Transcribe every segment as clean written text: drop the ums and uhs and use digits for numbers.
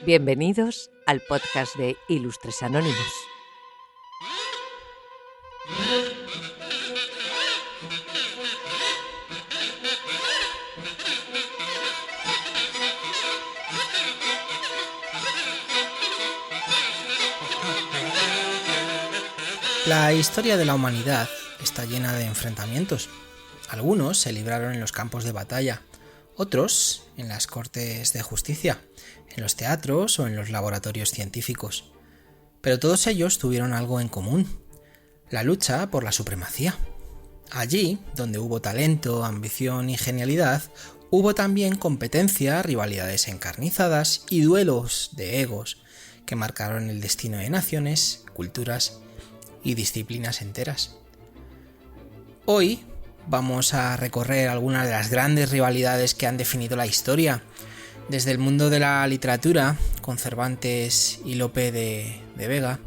Bienvenidos al podcast de Ilustres Anónimos. La historia de la humanidad está llena de enfrentamientos. Algunos se libraron en los campos de batalla, otros en las cortes de justicia, en los teatros o en los laboratorios científicos. Pero todos ellos tuvieron algo en común: la lucha por la supremacía. Allí, donde hubo talento, ambición y genialidad, hubo también competencia, rivalidades encarnizadas y duelos de egos que marcaron el destino de naciones, culturas y disciplinas enteras. Hoy vamos a recorrer algunas de las grandes rivalidades que han definido la historia, desde el mundo de la literatura, con Cervantes y Lope de Vega,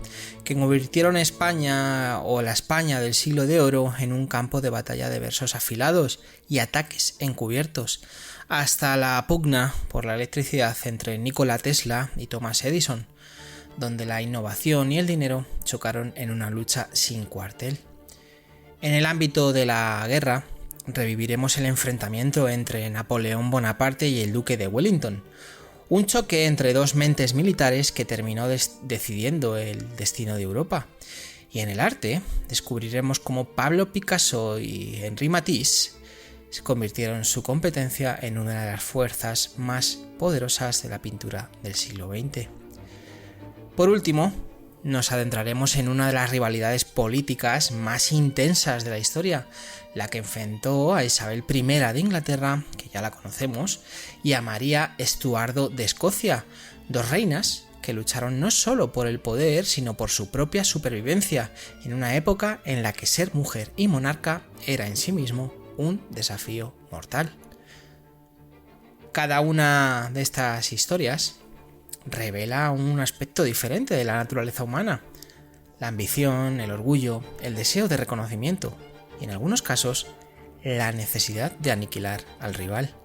que convirtieron España o la España del siglo de oro en un campo de batalla de versos afilados y ataques encubiertos, hasta la pugna por la electricidad entre Nikola Tesla y Thomas Edison, donde la innovación y el dinero chocaron en una lucha sin cuartel. En el ámbito de la guerra, reviviremos el enfrentamiento entre Napoleón Bonaparte y el duque de Wellington, un choque entre dos mentes militares que terminó decidiendo el destino de Europa. Y en el arte, descubriremos cómo Pablo Picasso y Henri Matisse se convirtieron su competencia en una de las fuerzas más poderosas de la pintura del siglo XX. Por último, nos adentraremos en una de las rivalidades políticas más intensas de la historia, la que enfrentó a Isabel I de Inglaterra, que ya la conocemos, y a María Estuardo de Escocia, dos reinas que lucharon no solo por el poder, sino por su propia supervivencia, en una época en la que ser mujer y monarca era en sí mismo un desafío mortal. Cada una de estas historias revela un aspecto diferente de la naturaleza humana: la ambición, el orgullo, el deseo de reconocimiento y, en algunos casos, la necesidad de aniquilar al rival.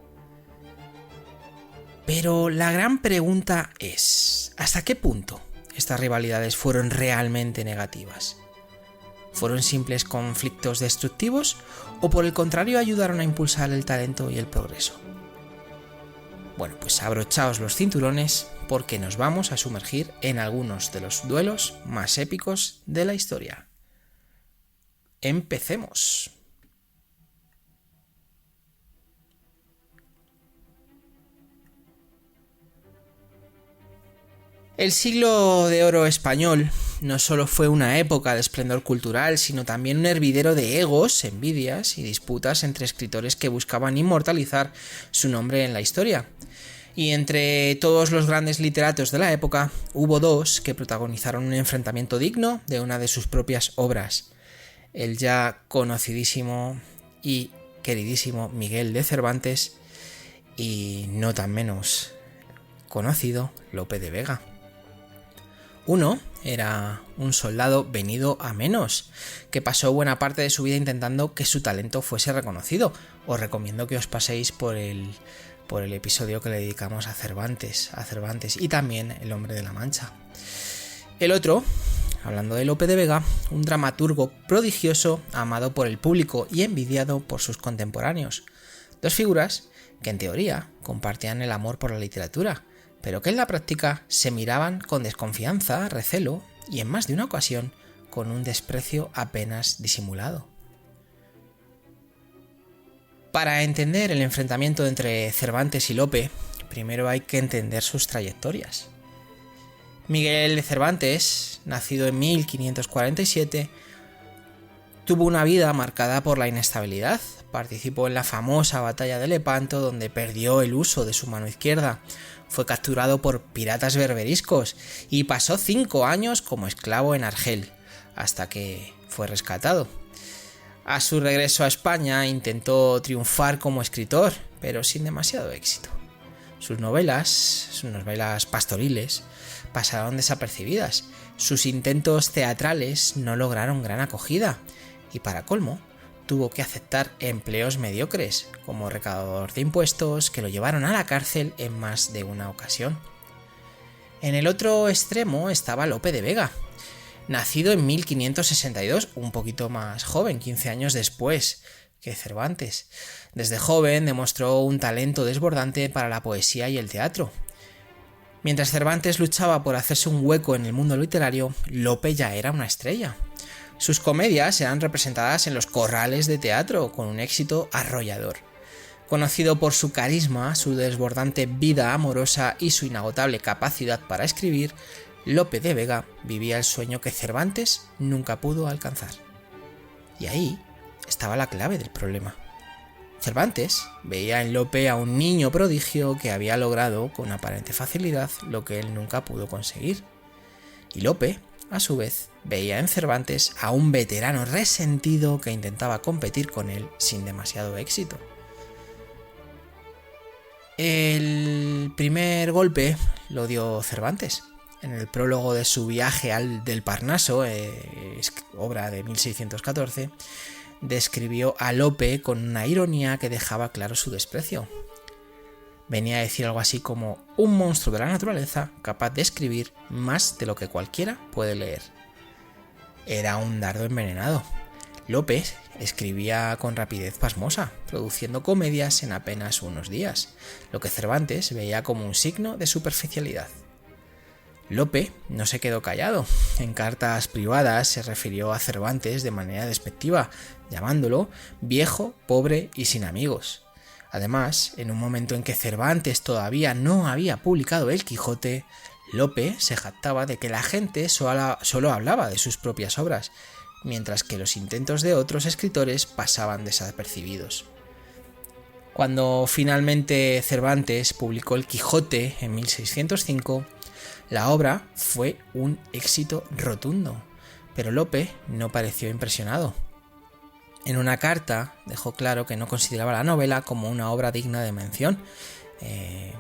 Pero la gran pregunta es: ¿hasta qué punto estas rivalidades fueron realmente negativas? ¿Fueron simples conflictos destructivos o, por el contrario, ayudaron a impulsar el talento y el progreso? Bueno, pues abrochaos los cinturones, porque nos vamos a sumergir en algunos de los duelos más épicos de la historia. ¡Empecemos! El siglo de oro español no solo fue una época de esplendor cultural, sino también un hervidero de egos, envidias y disputas entre escritores que buscaban inmortalizar su nombre en la historia. Y entre todos los grandes literatos de la época, hubo dos que protagonizaron un enfrentamiento digno de una de sus propias obras: el ya conocidísimo y queridísimo Miguel de Cervantes y no tan menos conocido Lope de Vega. Uno era un soldado venido a menos, que pasó buena parte de su vida intentando que su talento fuese reconocido. Os recomiendo que os paséis por el episodio que le dedicamos a Cervantes y también El hombre de la Mancha. El otro, hablando de Lope de Vega, un dramaturgo prodigioso, amado por el público y envidiado por sus contemporáneos. Dos figuras que en teoría compartían el amor por la literatura, pero que en la práctica se miraban con desconfianza, recelo y en más de una ocasión con un desprecio apenas disimulado. Para entender el enfrentamiento entre Cervantes y Lope, primero hay que entender sus trayectorias. Miguel de Cervantes, nacido en 1547, tuvo una vida marcada por la inestabilidad. Participó en la famosa batalla de Lepanto, donde perdió el uso de su mano izquierda. Fue capturado por piratas berberiscos y pasó 5 años como esclavo en Argel, hasta que fue rescatado. A su regreso a España intentó triunfar como escritor, pero sin demasiado éxito. Sus novelas pastoriles, pasaron desapercibidas. Sus intentos teatrales no lograron gran acogida y, para colmo, tuvo que aceptar empleos mediocres como recaudador de impuestos que lo llevaron a la cárcel en más de una ocasión. En el otro extremo estaba Lope de Vega, nacido en 1562, un poquito más joven, 15 años después que Cervantes. Desde joven demostró un talento desbordante para la poesía y el teatro. Mientras Cervantes luchaba por hacerse un hueco en el mundo literario, Lope ya era una estrella. Sus comedias eran representadas en los corrales de teatro con un éxito arrollador. Conocido por su carisma, su desbordante vida amorosa y su inagotable capacidad para escribir, Lope de Vega vivía el sueño que Cervantes nunca pudo alcanzar. Y ahí estaba la clave del problema. Cervantes veía en Lope a un niño prodigio que había logrado con aparente facilidad lo que él nunca pudo conseguir. Y Lope, a su vez, veía en Cervantes a un veterano resentido que intentaba competir con él sin demasiado éxito. El primer golpe lo dio Cervantes. En el prólogo de su viaje del Parnaso, obra de 1614, describió a Lope con una ironía que dejaba claro su desprecio. Venía a decir algo así como un monstruo de la naturaleza capaz de escribir más de lo que cualquiera puede leer. Era un dardo envenenado. Lope escribía con rapidez pasmosa, produciendo comedias en apenas unos días, lo que Cervantes veía como un signo de superficialidad. Lope no se quedó callado. En cartas privadas se refirió a Cervantes de manera despectiva, llamándolo viejo, pobre y sin amigos. Además, en un momento en que Cervantes todavía no había publicado El Quijote, Lope se jactaba de que la gente solo hablaba de sus propias obras, mientras que los intentos de otros escritores pasaban desapercibidos. Cuando finalmente Cervantes publicó El Quijote en 1605, la obra fue un éxito rotundo, pero Lope no pareció impresionado. En una carta dejó claro que no consideraba la novela como una obra digna de mención. El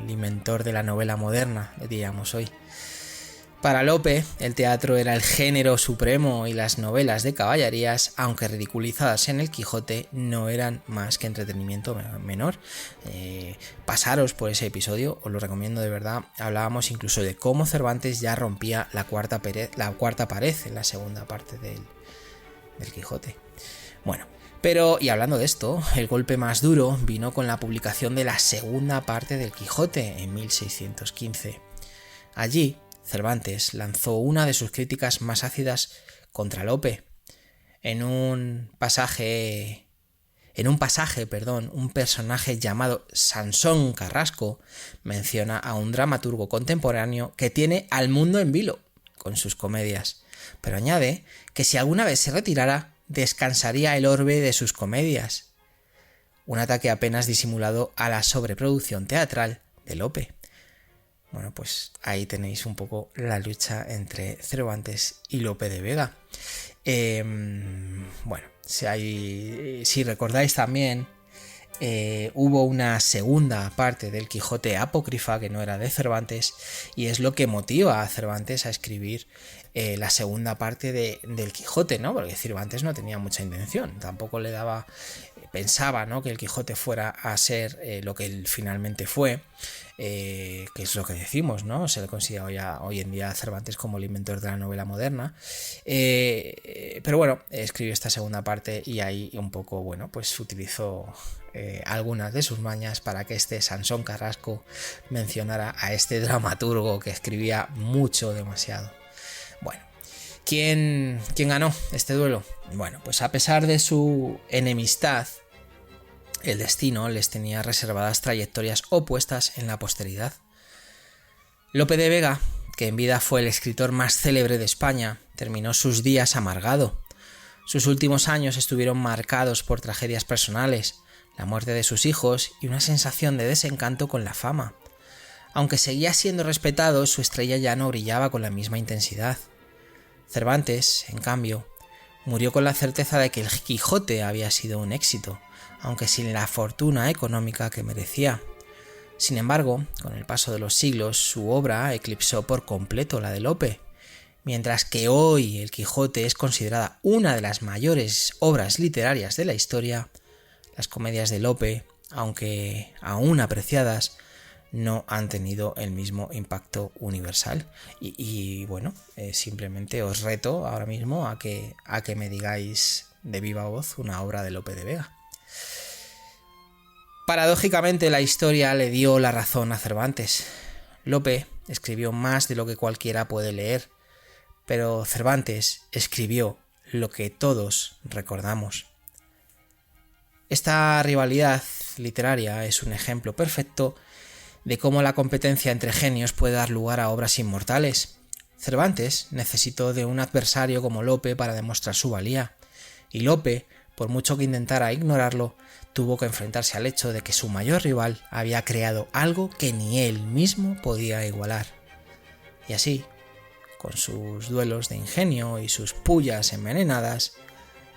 inventor de la novela moderna, diríamos hoy. Para Lope, el teatro era el género supremo y las novelas de caballerías, aunque ridiculizadas en El Quijote, no eran más que entretenimiento menor. Pasaros por ese episodio, os lo recomiendo de verdad. Hablábamos incluso de cómo Cervantes ya rompía la cuarta pared en la segunda parte del Quijote. Bueno, y hablando de esto, el golpe más duro vino con la publicación de la segunda parte del Quijote en 1615. Allí, Cervantes lanzó una de sus críticas más ácidas contra Lope. En un pasaje, un personaje llamado Sansón Carrasco menciona a un dramaturgo contemporáneo que tiene al mundo en vilo con sus comedias, pero añade que si alguna vez se retirara, descansaría el orbe de sus comedias. Un ataque apenas disimulado a la sobreproducción teatral de Lope. Bueno, pues ahí tenéis un poco la lucha entre Cervantes y Lope de Vega. Si recordáis también, hubo una segunda parte del Quijote apócrifa que no era de Cervantes, y es lo que motiva a Cervantes a escribir la segunda parte del Quijote, ¿no? Porque Cervantes no tenía mucha intención, tampoco pensaba, ¿no?, que el Quijote fuera a ser lo que él finalmente fue, que es lo que decimos, ¿no? Se le considera ya hoy en día a Cervantes como el inventor de la novela moderna, pero bueno, escribió esta segunda parte y ahí un poco, pues utilizó algunas de sus mañas para que este Sansón Carrasco mencionara a este dramaturgo que escribía mucho, demasiado. Bueno, ¿quién ganó este duelo? Bueno, pues a pesar de su enemistad, el destino les tenía reservadas trayectorias opuestas en la posteridad. Lope de Vega, que en vida fue el escritor más célebre de España, terminó sus días amargado. Sus últimos años estuvieron marcados por tragedias personales, la muerte de sus hijos y una sensación de desencanto con la fama. Aunque seguía siendo respetado, su estrella ya no brillaba con la misma intensidad. Cervantes, en cambio, murió con la certeza de que El Quijote había sido un éxito, aunque sin la fortuna económica que merecía. Sin embargo, con el paso de los siglos, su obra eclipsó por completo la de Lope. Mientras que hoy El Quijote es considerada una de las mayores obras literarias de la historia, las comedias de Lope, aunque aún apreciadas, no han tenido el mismo impacto universal. Y bueno, simplemente os reto ahora mismo a que me digáis de viva voz una obra de Lope de Vega. Paradójicamente, la historia le dio la razón a Cervantes. Lope escribió más de lo que cualquiera puede leer, pero Cervantes escribió lo que todos recordamos. Esta rivalidad literaria es un ejemplo perfecto de cómo la competencia entre genios puede dar lugar a obras inmortales. Cervantes necesitó de un adversario como Lope para demostrar su valía, y Lope, por mucho que intentara ignorarlo, tuvo que enfrentarse al hecho de que su mayor rival había creado algo que ni él mismo podía igualar. Y así, con sus duelos de ingenio y sus pullas envenenadas,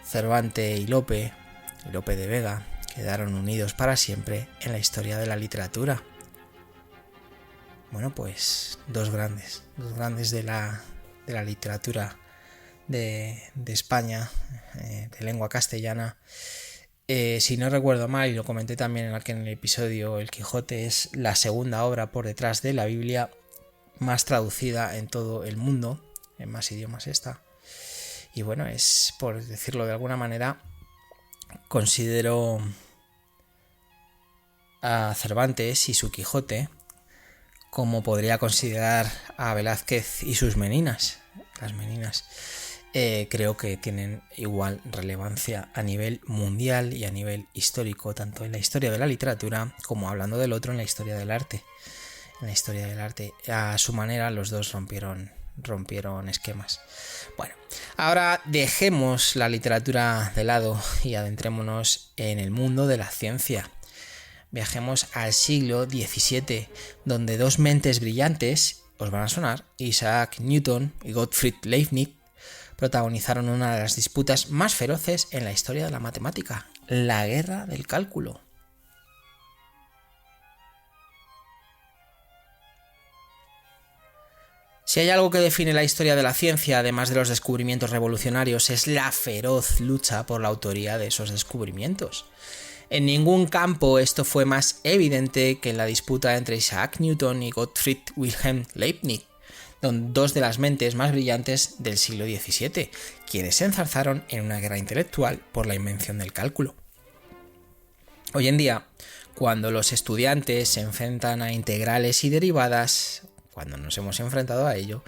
Cervantes y Lope de Vega quedaron unidos para siempre en la historia de la literatura. Bueno, pues dos grandes de la literatura de España, de lengua castellana. Si no recuerdo mal, y lo comenté también en el episodio, El Quijote es la segunda obra por detrás de la Biblia más traducida en todo el mundo, en más idiomas esta. Y bueno, es, por decirlo de alguna manera, considero a Cervantes y su Quijote como podría considerar a Velázquez y sus Meninas. Las Meninas creo que tienen igual relevancia a nivel mundial y a nivel histórico, tanto en la historia de la literatura como, hablando del otro, en la historia del arte. En la historia del arte, a su manera, los dos rompieron esquemas. Bueno, ahora dejemos la literatura de lado y adentrémonos en el mundo de la ciencia. Viajemos al siglo XVII, donde dos mentes brillantes, os van a sonar, Isaac Newton y Gottfried Leibniz, protagonizaron una de las disputas más feroces en la historia de la matemática, la guerra del cálculo. Si hay algo que define la historia de la ciencia, además de los descubrimientos revolucionarios, es la feroz lucha por la autoría de esos descubrimientos. En ningún campo esto fue más evidente que en la disputa entre Isaac Newton y Gottfried Wilhelm Leibniz, dos de las mentes más brillantes del siglo XVII, quienes se enzarzaron en una guerra intelectual por la invención del cálculo. Hoy en día, cuando los estudiantes se enfrentan a integrales y derivadas, cuando nos hemos enfrentado a ello,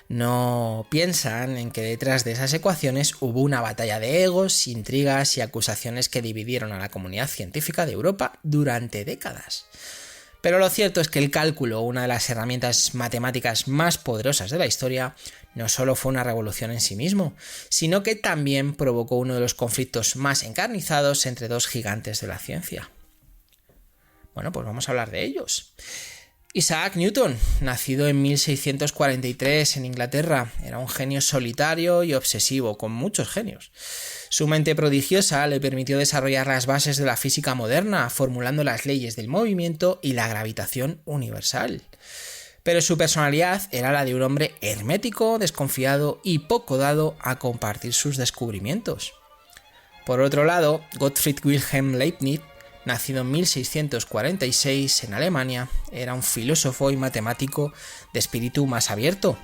no piensan en que detrás de esas ecuaciones hubo una batalla de egos, intrigas y acusaciones que dividieron a la comunidad científica de Europa durante décadas. Pero lo cierto es que el cálculo, una de las herramientas matemáticas más poderosas de la historia, no solo fue una revolución en sí mismo, sino que también provocó uno de los conflictos más encarnizados entre dos gigantes de la ciencia. Bueno, pues vamos a hablar de ellos. Isaac Newton, nacido en 1643 en Inglaterra, era un genio solitario y obsesivo, con muchos genios. Su mente prodigiosa le permitió desarrollar las bases de la física moderna, formulando las leyes del movimiento y la gravitación universal. Pero su personalidad era la de un hombre hermético, desconfiado y poco dado a compartir sus descubrimientos. Por otro lado, Gottfried Wilhelm Leibniz, nacido en 1646 en Alemania, era un filósofo y matemático de espíritu más abierto.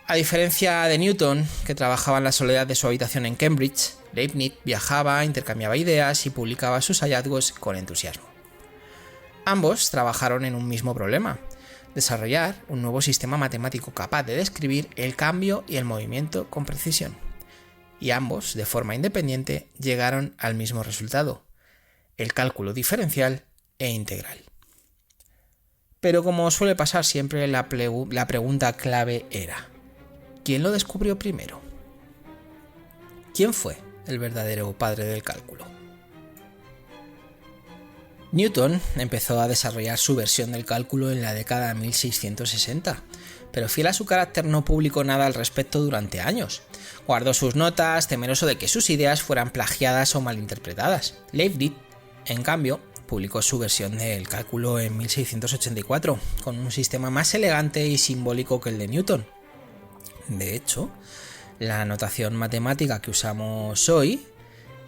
A diferencia de Newton, que trabajaba en la soledad de su habitación en Cambridge, Leibniz viajaba, intercambiaba ideas y publicaba sus hallazgos con entusiasmo. Ambos trabajaron en un mismo problema: desarrollar un nuevo sistema matemático capaz de describir el cambio y el movimiento con precisión. Y ambos, de forma independiente, llegaron al mismo resultado: el cálculo diferencial e integral. Pero como suele pasar siempre, la pregunta clave era: ¿quién lo descubrió primero? ¿Quién fue el verdadero padre del cálculo? Newton empezó a desarrollar su versión del cálculo en la década de 1660, pero fiel a su carácter no publicó nada al respecto durante años. Guardó sus notas, temeroso de que sus ideas fueran plagiadas o malinterpretadas. Leibniz, en cambio, publicó su versión del cálculo en 1684, con un sistema más elegante y simbólico que el de Newton. De hecho, la notación matemática que usamos hoy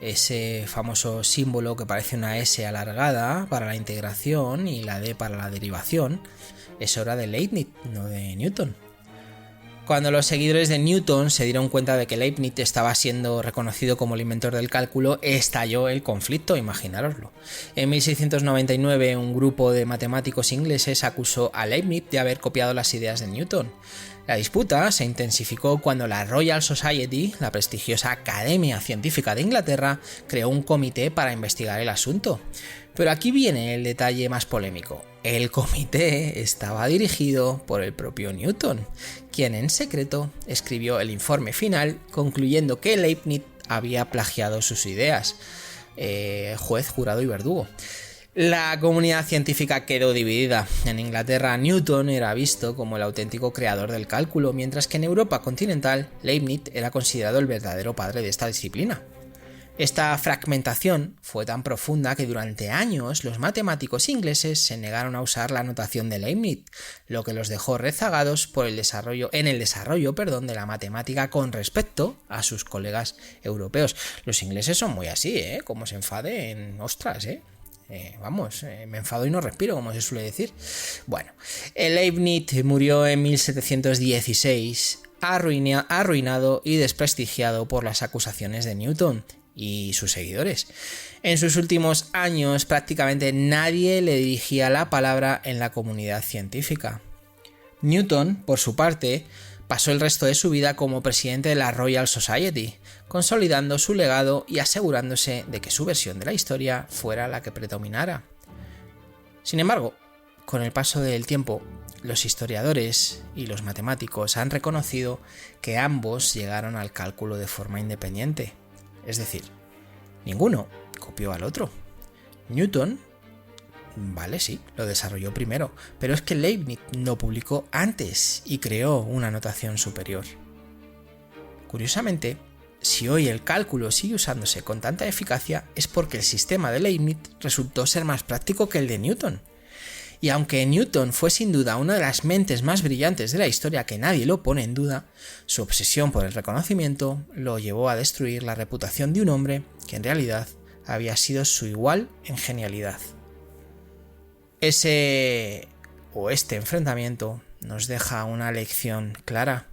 ese famoso símbolo que parece una S alargada para la integración y la D para la derivación, es obra de Leibniz, no de Newton. Cuando los seguidores de Newton se dieron cuenta de que Leibniz estaba siendo reconocido como el inventor del cálculo, estalló el conflicto, imaginároslo. En 1699, un grupo de matemáticos ingleses acusó a Leibniz de haber copiado las ideas de Newton. La disputa se intensificó cuando la Royal Society, la prestigiosa Academia Científica de Inglaterra, creó un comité para investigar el asunto. Pero aquí viene el detalle más polémico. El comité estaba dirigido por el propio Newton, quien en secreto escribió el informe final concluyendo que Leibniz había plagiado sus ideas. Juez, jurado y verdugo. La comunidad científica quedó dividida. En Inglaterra, Newton era visto como el auténtico creador del cálculo, mientras que en Europa continental, Leibniz era considerado el verdadero padre de esta disciplina. Esta fragmentación fue tan profunda que durante años los matemáticos ingleses se negaron a usar la notación de Leibniz, lo que los dejó rezagados en el desarrollo de la matemática con respecto a sus colegas europeos. Los ingleses son muy así, como se enfaden, ostras, me enfado y no respiro, como se suele decir. Bueno, Leibniz murió en 1716, arruinado y desprestigiado por las acusaciones de Newton y sus seguidores. En sus últimos años prácticamente nadie le dirigía la palabra en la comunidad científica. Newton, por su parte, pasó el resto de su vida como presidente de la Royal Society, consolidando su legado y asegurándose de que su versión de la historia fuera la que predominara. Sin embargo, con el paso del tiempo, los historiadores y los matemáticos han reconocido que ambos llegaron al cálculo de forma independiente. Es decir, ninguno copió al otro. Newton, vale, sí, lo desarrolló primero, pero es que Leibniz lo publicó antes y creó una notación superior. Curiosamente, si hoy el cálculo sigue usándose con tanta eficacia es porque el sistema de Leibniz resultó ser más práctico que el de Newton. Y aunque Newton fue sin duda una de las mentes más brillantes de la historia, que nadie lo pone en duda, su obsesión por el reconocimiento lo llevó a destruir la reputación de un hombre que en realidad había sido su igual en genialidad. Este enfrentamiento nos deja una lección clara.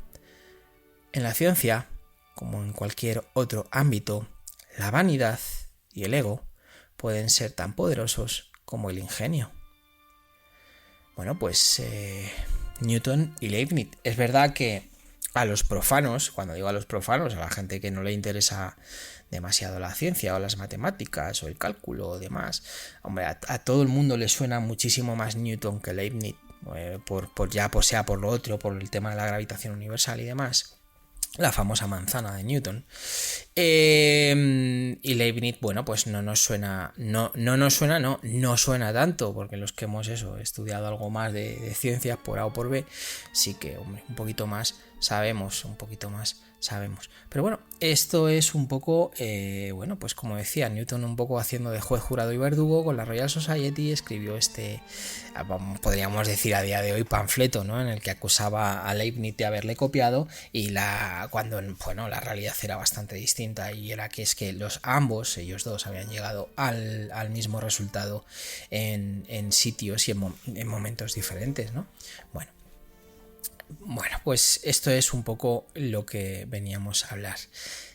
En la ciencia, como en cualquier otro ámbito, la vanidad y el ego pueden ser tan poderosos como el ingenio. Bueno, pues Newton y Leibniz. Es verdad que a los profanos, cuando digo a los profanos, a la gente que no le interesa demasiado la ciencia o las matemáticas o el cálculo o demás, hombre, a todo el mundo le suena muchísimo más Newton que Leibniz, sea por lo otro, por el tema de la gravitación universal y demás. La famosa manzana de Newton. Y Leibniz, bueno, pues no suena tanto, porque los que hemos estudiado algo más de ciencias por A o por B, sí que, hombre, un poquito más sabemos. Pero bueno, esto es un poco, pues como decía, Newton un poco haciendo de juez, jurado y verdugo con la Royal Society, escribió podríamos decir a día de hoy, panfleto, ¿no? En el que acusaba a Leibniz de haberle copiado, y la realidad era bastante distinta, y era que es que ellos dos habían llegado al mismo resultado en sitios y en momentos diferentes, ¿no? Bueno, pues esto es un poco lo que veníamos a hablar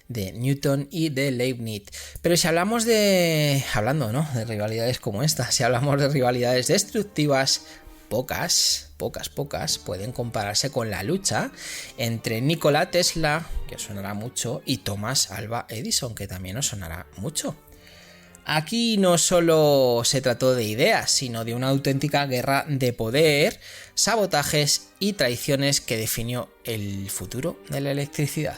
de Newton y de Leibniz. Pero si hablamos de rivalidades como esta, si hablamos de rivalidades destructivas, pocas pueden compararse con la lucha entre Nikola Tesla, que os sonará mucho, y Thomas Alva Edison, que también os sonará mucho. Aquí no solo se trató de ideas, sino de una auténtica guerra de poder, sabotajes y traiciones que definió el futuro de la electricidad.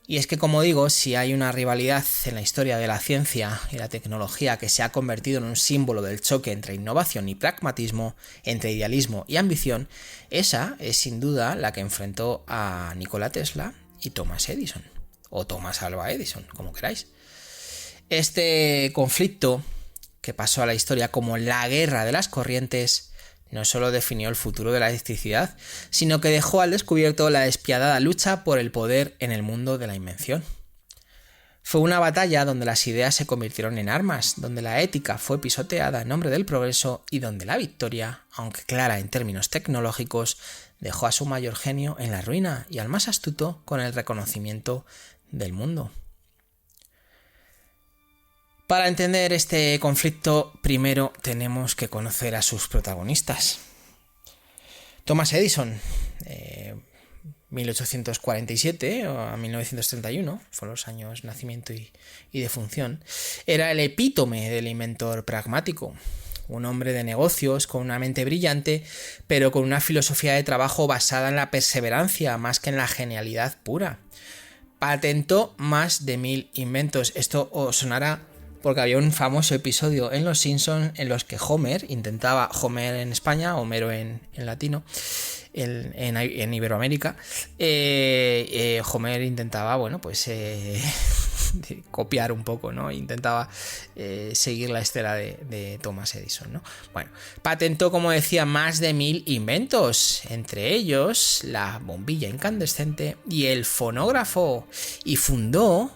Y es que, como digo, si hay una rivalidad en la historia de la ciencia y la tecnología que se ha convertido en un símbolo del choque entre innovación y pragmatismo, entre idealismo y ambición, esa es sin duda la que enfrentó a Nikola Tesla y Thomas Edison, o Thomas Alva Edison, como queráis. Este conflicto, que pasó a la historia como la guerra de las corrientes, no solo definió el futuro de la electricidad, sino que dejó al descubierto la despiadada lucha por el poder en el mundo de la invención. Fue una batalla donde las ideas se convirtieron en armas, donde la ética fue pisoteada en nombre del progreso y donde la victoria, aunque clara en términos tecnológicos, dejó a su mayor genio en la ruina y al más astuto con el reconocimiento del mundo. Para entender este conflicto, primero tenemos que conocer a sus protagonistas. Thomas Edison, 1847 a 1931, fueron los años de nacimiento y defunción, era el epítome del inventor pragmático. Un hombre de negocios con una mente brillante, pero con una filosofía de trabajo basada en la perseverancia más que en la genialidad pura. Patentó más de 1000 inventos. Esto os sonará porque había un famoso episodio en Los Simpsons en los que Homer en España, Homero en latino, en Iberoamérica, Homer intentaba, copiar un poco, ¿no? Intentaba seguir la estela de Thomas Edison, ¿no? Bueno, patentó, como decía, más de 1000 inventos, entre ellos la bombilla incandescente y el fonógrafo, y fundó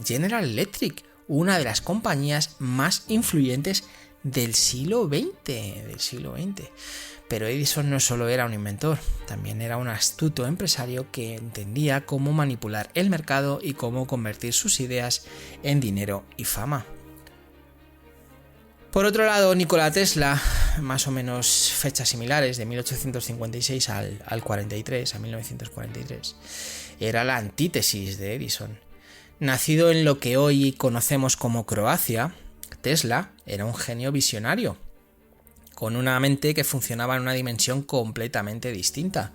General Electric, una de las compañías más influyentes del siglo XX. Pero Edison no solo era un inventor, también era un astuto empresario que entendía cómo manipular el mercado y cómo convertir sus ideas en dinero y fama. Por otro lado, Nikola Tesla, más o menos fechas similares, de 1856 al 43, a 1943, era la antítesis de Edison. Nacido en lo que hoy conocemos como Croacia, Tesla era un genio visionario, con una mente que funcionaba en una dimensión completamente distinta.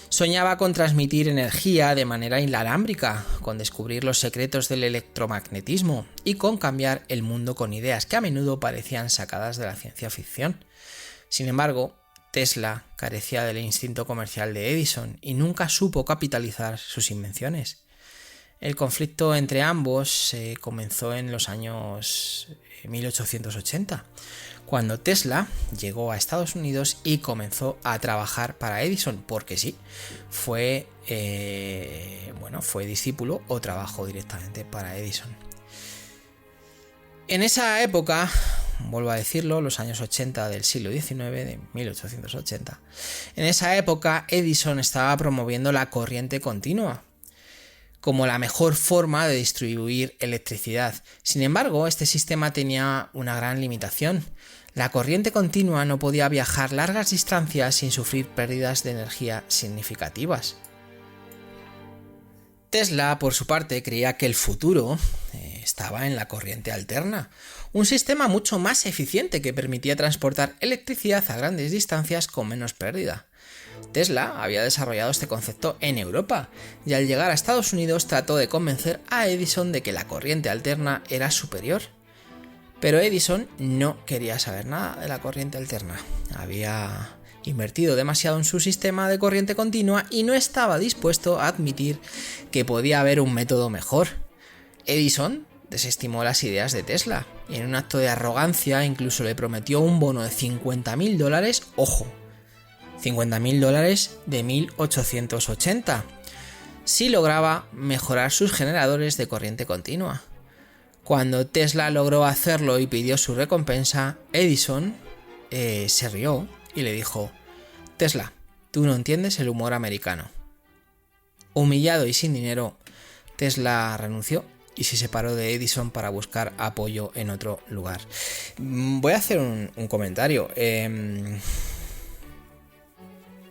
Soñaba con transmitir energía de manera inalámbrica, con descubrir los secretos del electromagnetismo y con cambiar el mundo con ideas que a menudo parecían sacadas de la ciencia ficción. Sin embargo, Tesla carecía del instinto comercial de Edison y nunca supo capitalizar sus invenciones. El conflicto entre ambos comenzó en los años 1880, cuando Tesla llegó a Estados Unidos y comenzó a trabajar para Edison, porque sí, fue discípulo o trabajó directamente para Edison. En esa época, vuelvo a decirlo, los años 80 del siglo XIX, de 1880, en esa época Edison estaba promoviendo la corriente continua como la mejor forma de distribuir electricidad. Sin embargo, este sistema tenía una gran limitación. La corriente continua no podía viajar largas distancias sin sufrir pérdidas de energía significativas. Tesla, por su parte, creía que el futuro estaba en la corriente alterna, un sistema mucho más eficiente que permitía transportar electricidad a grandes distancias con menos pérdida. Tesla había desarrollado este concepto en Europa y al llegar a Estados Unidos trató de convencer a Edison de que la corriente alterna era superior. Pero Edison no quería saber nada de la corriente alterna. Había invertido demasiado en su sistema de corriente continua y no estaba dispuesto a admitir que podía haber un método mejor. Edison desestimó las ideas de Tesla y en un acto de arrogancia incluso le prometió un bono de $50.000, ojo, $50.000 de 1880, si lograba mejorar sus generadores de corriente continua. Cuando Tesla logró hacerlo y pidió su recompensa, Edison se rió y le dijo: Tesla, tú no entiendes el humor americano. Humillado y sin dinero, Tesla renunció y se separó de Edison para buscar apoyo en otro lugar. Voy a hacer un comentario.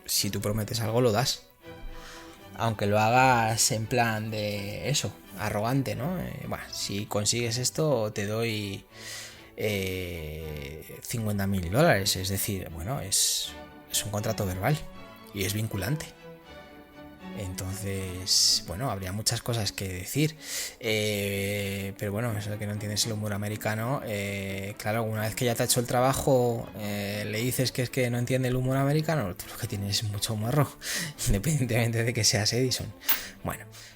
Si tú prometes algo, lo das. Aunque lo hagas en plan de eso, arrogante, ¿no? Si consigues esto, te doy $50.000. Es decir, es un contrato verbal y es vinculante. Entonces, habría muchas cosas que decir. Pero eso de que no entiendes el humor americano, claro, una vez que ya te ha hecho el trabajo, le dices que es que no entiende el humor americano, tú lo que tienes es mucho morro, independientemente de que seas Edison.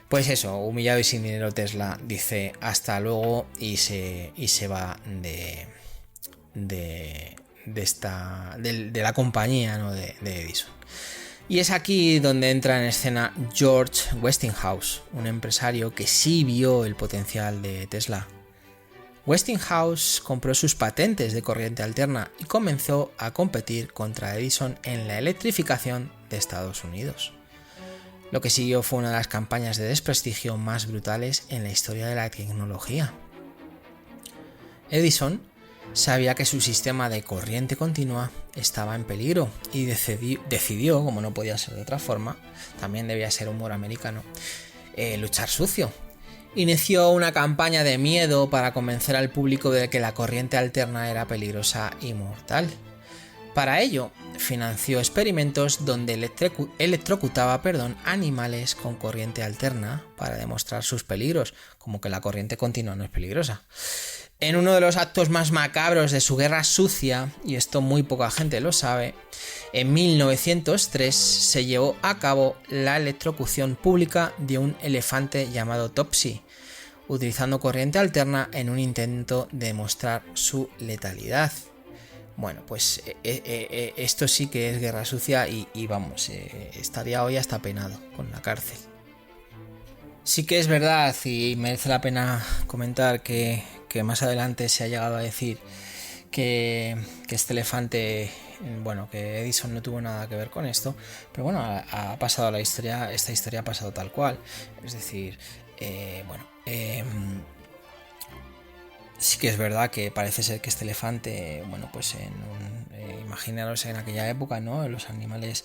Pues eso, humillado y sin dinero, Tesla dice hasta luego y se va de la compañía, ¿no? de Edison. Y es aquí donde entra en escena George Westinghouse, un empresario que sí vio el potencial de Tesla. Westinghouse compró sus patentes de corriente alterna y comenzó a competir contra Edison en la electrificación de Estados Unidos. Lo que siguió fue una de las campañas de desprestigio más brutales en la historia de la tecnología. Edison sabía que su sistema de corriente continua estaba en peligro y decidió, como no podía ser de otra forma, también debía ser humor americano, luchar sucio. Inició una campaña de miedo para convencer al público de que la corriente alterna era peligrosa y mortal. Para ello, financió experimentos donde electrocutaba animales con corriente alterna para demostrar sus peligros, como que la corriente continua no es peligrosa. En uno de los actos más macabros de su guerra sucia, y esto muy poca gente lo sabe, en 1903 se llevó a cabo la electrocución pública de un elefante llamado Topsy, utilizando corriente alterna en un intento de demostrar su letalidad. Bueno, pues esto sí que es guerra sucia y vamos, estaría hoy hasta penado con la cárcel. Sí que es verdad y merece la pena comentar que más adelante se ha llegado a decir que este elefante, bueno, que Edison no tuvo nada que ver con esto, pero bueno, ha pasado la historia, esta historia ha pasado tal cual, es decir, sí que es verdad que parece ser que este elefante, bueno, pues imaginaros en aquella época, ¿no? Los animales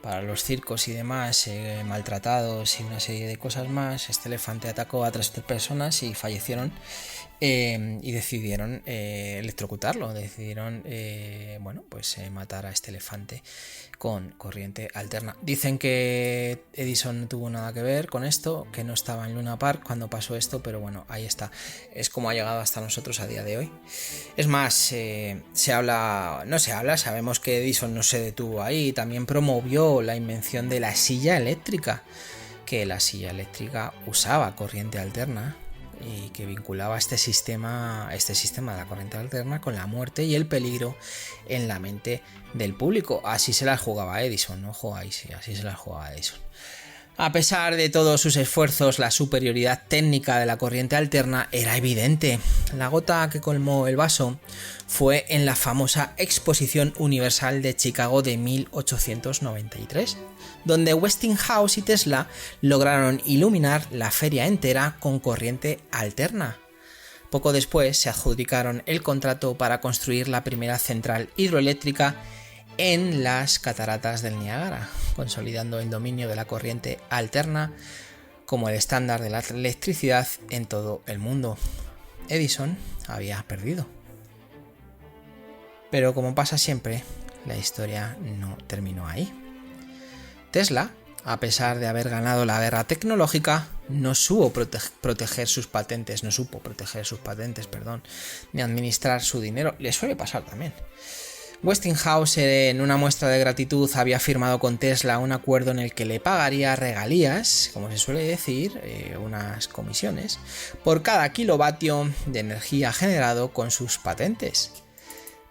para los circos y demás, maltratados y una serie de cosas más. Este elefante atacó a 3 personas y fallecieron y decidieron electrocutarlo, decidieron matar a este elefante con corriente alterna. Dicen que Edison no tuvo nada que ver con esto, que no estaba en Luna Park cuando pasó esto, pero bueno, ahí está. Es como ha llegado hasta nosotros a día de hoy. Es más, sabemos que Edison no se detuvo ahí, también promovió la invención de la silla eléctrica, que la silla eléctrica usaba corriente alterna y que vinculaba este sistema de la corriente alterna con la muerte y el peligro en la mente del público. Así se las jugaba Edison, ojo ahí, sí, así se las jugaba Edison. A pesar de todos sus esfuerzos, la superioridad técnica de la corriente alterna era evidente. La gota que colmó el vaso fue en la famosa Exposición Universal de Chicago de 1893, donde Westinghouse y Tesla lograron iluminar la feria entera con corriente alterna. Poco después se adjudicaron el contrato para construir la primera central hidroeléctrica en las cataratas del Niágara, consolidando el dominio de la corriente alterna como el estándar de la electricidad en todo el mundo. Edison había perdido. Pero como pasa siempre, la historia no terminó ahí. Tesla, a pesar de haber ganado la guerra tecnológica, no supo proteger sus patentes, ni administrar su dinero. Le suele pasar también. Westinghouse, en una muestra de gratitud, había firmado con Tesla un acuerdo en el que le pagaría regalías, como se suele decir, unas comisiones, por cada kilovatio de energía generado con sus patentes.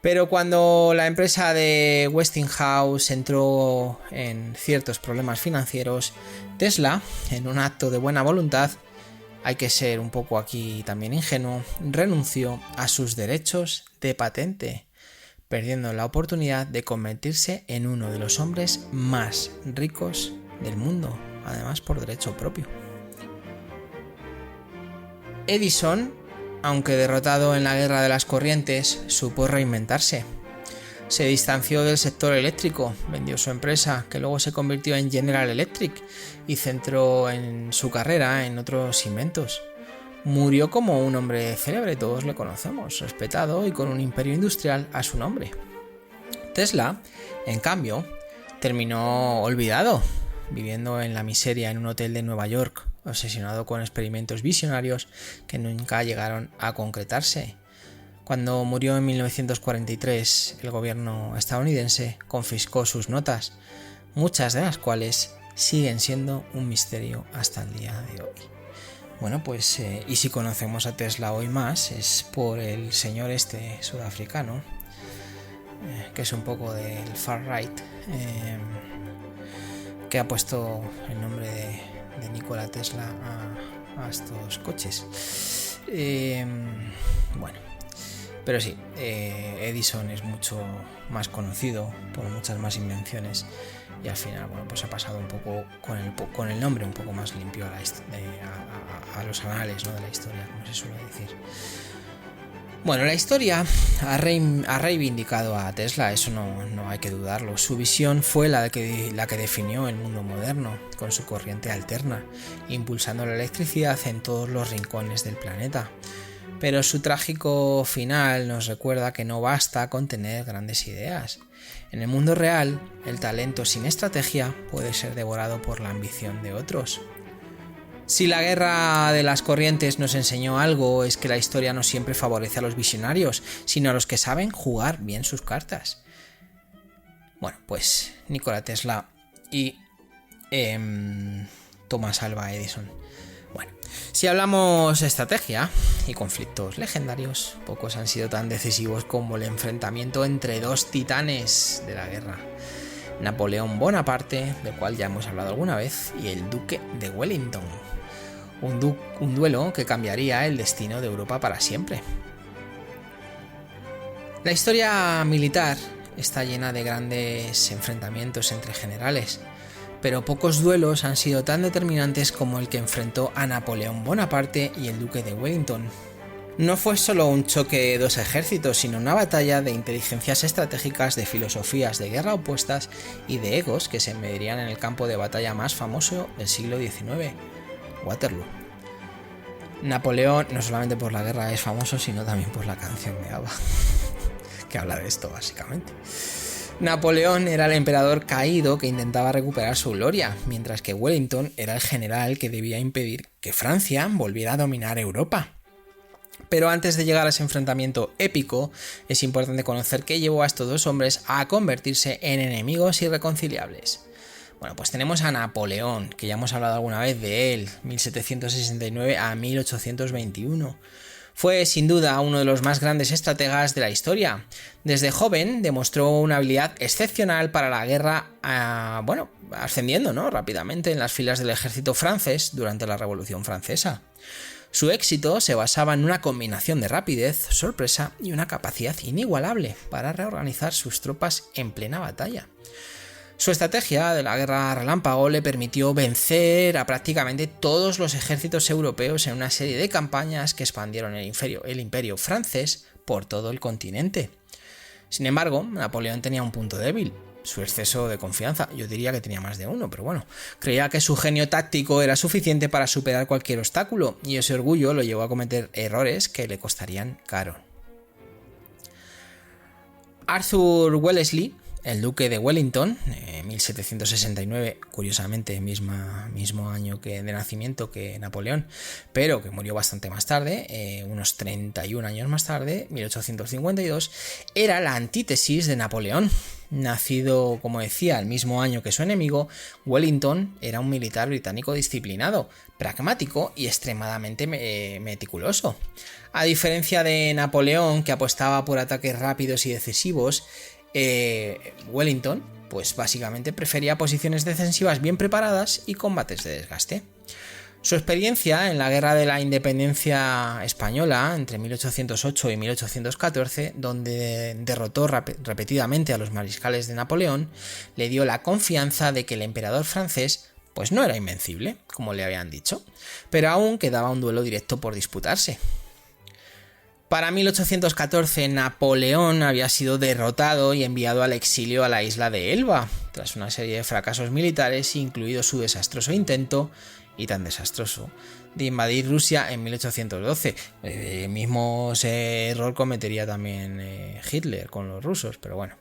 Pero cuando la empresa de Westinghouse entró en ciertos problemas financieros, Tesla, en un acto de buena voluntad, hay que ser un poco aquí también ingenuo, renunció a sus derechos de patente, perdiendo la oportunidad de convertirse en uno de los hombres más ricos del mundo, además por derecho propio. Edison, aunque derrotado en la guerra de las corrientes, supo reinventarse. Se distanció del sector eléctrico, vendió su empresa, que luego se convirtió en General Electric, y centró en su carrera en otros inventos. Murió como un hombre célebre, todos le conocemos, respetado y con un imperio industrial a su nombre. Tesla, en cambio, terminó olvidado, viviendo en la miseria en un hotel de Nueva York, obsesionado con experimentos visionarios que nunca llegaron a concretarse. Cuando murió en 1943, el gobierno estadounidense confiscó sus notas, muchas de las cuales siguen siendo un misterio hasta el día de hoy. Bueno, pues, y si conocemos a Tesla hoy más, es por el señor este sudafricano. que es un poco del far right, que ha puesto el nombre de Nikola Tesla a estos coches. Bueno, pero sí, Edison es mucho más conocido por muchas más invenciones y al final, bueno, pues ha pasado un poco con el nombre un poco más limpio a los anales, ¿no?, de la historia, como se suele decir. Bueno, la historia ha reivindicado a Tesla, eso no hay que dudarlo. Su visión fue la que definió el mundo moderno, con su corriente alterna, impulsando la electricidad en todos los rincones del planeta. Pero su trágico final nos recuerda que no basta con tener grandes ideas. En el mundo real, el talento sin estrategia puede ser devorado por la ambición de otros. Si la guerra de las corrientes nos enseñó algo, es que la historia no siempre favorece a los visionarios, sino a los que saben jugar bien sus cartas. Bueno, pues Nikola Tesla y Thomas Alva Edison. Bueno, si hablamos de estrategia y conflictos legendarios, pocos han sido tan decisivos como el enfrentamiento entre dos titanes de la guerra: Napoleón Bonaparte, del cual ya hemos hablado alguna vez, y el Duque de Wellington. Un duelo que cambiaría el destino de Europa para siempre. La historia militar está llena de grandes enfrentamientos entre generales, pero pocos duelos han sido tan determinantes como el que enfrentó a Napoleón Bonaparte y el Duque de Wellington. No fue solo un choque de dos ejércitos, sino una batalla de inteligencias estratégicas, de filosofías de guerra opuestas y de egos que se medirían en el campo de batalla más famoso del siglo XIX, Waterloo. Napoleón, no solamente por la guerra es famoso, sino también por la canción de ABBA, que habla de esto básicamente. Napoleón era el emperador caído que intentaba recuperar su gloria, mientras que Wellington era el general que debía impedir que Francia volviera a dominar Europa. Pero antes de llegar a ese enfrentamiento épico, es importante conocer qué llevó a estos dos hombres a convertirse en enemigos irreconciliables. Bueno, pues tenemos a Napoleón, que ya hemos hablado alguna vez de él, 1769 a 1821. Fue sin duda uno de los más grandes estrategas de la historia. Desde joven demostró una habilidad excepcional para la guerra, ascendiendo, ¿no?, rápidamente en las filas del ejército francés durante la Revolución Francesa. Su éxito se basaba en una combinación de rapidez, sorpresa y una capacidad inigualable para reorganizar sus tropas en plena batalla. Su estrategia de la guerra relámpago le permitió vencer a prácticamente todos los ejércitos europeos en una serie de campañas que expandieron el imperio francés por todo el continente. Sin embargo, Napoleón tenía un punto débil: su exceso de confianza. Yo diría que tenía más de uno, pero bueno. Creía que su genio táctico era suficiente para superar cualquier obstáculo, y ese orgullo lo llevó a cometer errores que le costarían caro. Arthur Wellesley, el Duque de Wellington, 1769, curiosamente mismo año de nacimiento que Napoleón, pero que murió bastante más tarde, unos 31 años más tarde, 1852, era la antítesis de Napoleón. Nacido, como decía, el mismo año que su enemigo, Wellington era un militar británico disciplinado, pragmático y extremadamente meticuloso. A diferencia de Napoleón, que apostaba por ataques rápidos y decisivos, Wellington, pues básicamente prefería posiciones defensivas bien preparadas y combates de desgaste. Su experiencia en la Guerra de la Independencia Española entre 1808 y 1814, donde derrotó repetidamente a los mariscales de Napoleón, le dio la confianza de que el emperador francés pues no era invencible, como le habían dicho, pero aún quedaba un duelo directo por disputarse. Para 1814, Napoleón había sido derrotado y enviado al exilio a la isla de Elba, tras una serie de fracasos militares, incluido su desastroso intento, y tan desastroso, de invadir Rusia en 1812. Mismo error cometería también Hitler con los rusos, pero bueno.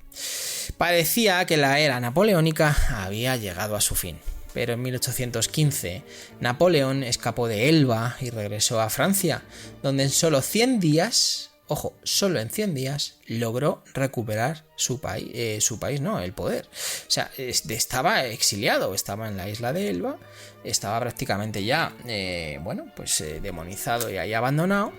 Parecía que la era napoleónica había llegado a su fin. Pero en 1815 Napoleón escapó de Elba y regresó a Francia, donde en solo 100 días, ojo, solo en 100 días, logró recuperar el poder. O sea, estaba exiliado, estaba en la isla de Elba, estaba prácticamente ya, demonizado y ahí abandonado,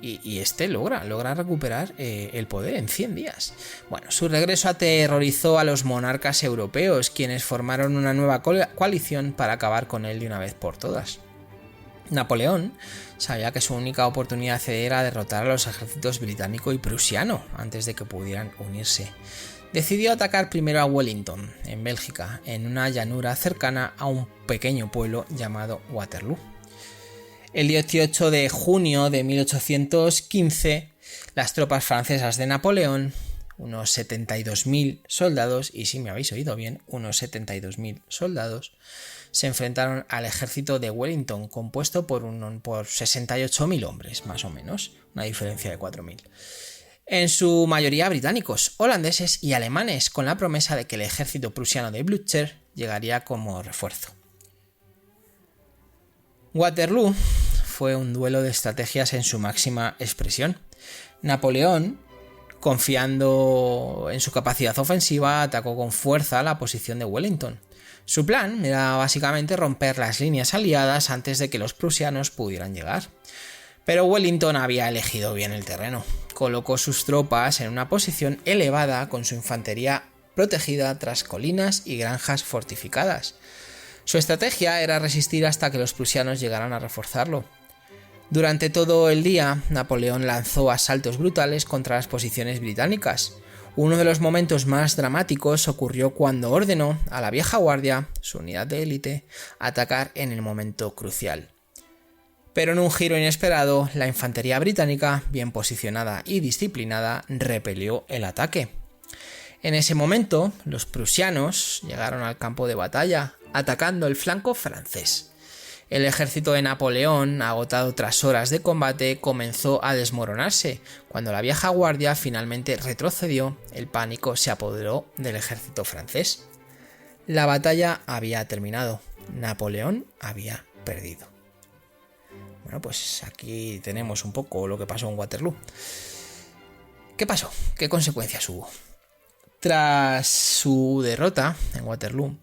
y este logra recuperar el poder en 100 días. Bueno, su regreso aterrorizó a los monarcas europeos, quienes formaron una nueva coalición para acabar con él de una vez por todas. Napoleón sabía que su única oportunidad era derrotar a los ejércitos británico y prusiano antes de que pudieran unirse. Decidió atacar primero a Wellington, en Bélgica, en una llanura cercana a un pequeño pueblo llamado Waterloo. El 18 de junio de 1815, las tropas francesas de Napoleón, unos 72.000 soldados, y si me habéis oído bien, unos 72.000 soldados, se enfrentaron al ejército de Wellington, compuesto por 68.000 hombres, más o menos, una diferencia de 4.000. En su mayoría británicos, holandeses y alemanes, con la promesa de que el ejército prusiano de Blücher llegaría como refuerzo. Waterloo fue un duelo de estrategias en su máxima expresión. Napoleón, confiando en su capacidad ofensiva, atacó con fuerza la posición de Wellington. Su plan era básicamente romper las líneas aliadas antes de que los prusianos pudieran llegar. Pero Wellington había elegido bien el terreno. Colocó sus tropas en una posición elevada con su infantería protegida tras colinas y granjas fortificadas. Su estrategia era resistir hasta que los prusianos llegaran a reforzarlo. Durante todo el día, Napoleón lanzó asaltos brutales contra las posiciones británicas. Uno de los momentos más dramáticos ocurrió cuando ordenó a la vieja guardia, su unidad de élite, atacar en el momento crucial. Pero en un giro inesperado, la infantería británica, bien posicionada y disciplinada, repelió el ataque. En ese momento, los prusianos llegaron al campo de batalla, atacando el flanco francés. El ejército de Napoleón, agotado tras horas de combate, comenzó a desmoronarse. Cuando la vieja guardia finalmente retrocedió, el pánico se apoderó del ejército francés. La batalla había terminado. Napoleón había perdido. Bueno, pues aquí tenemos un poco lo que pasó en Waterloo. ¿Qué pasó? ¿Qué consecuencias hubo? Tras su derrota en Waterloo,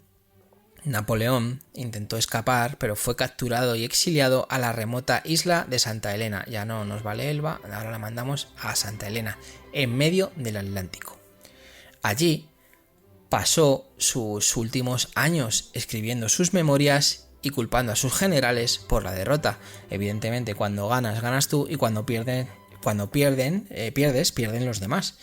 Napoleón intentó escapar, pero fue capturado y exiliado a la remota isla de Santa Helena. Ya no nos vale Elba, ahora la mandamos a Santa Helena, en medio del Atlántico. Allí pasó sus últimos años escribiendo sus memorias y culpando a sus generales por la derrota. Evidentemente, cuando ganas, ganas tú, y cuando pierdes, pierden los demás.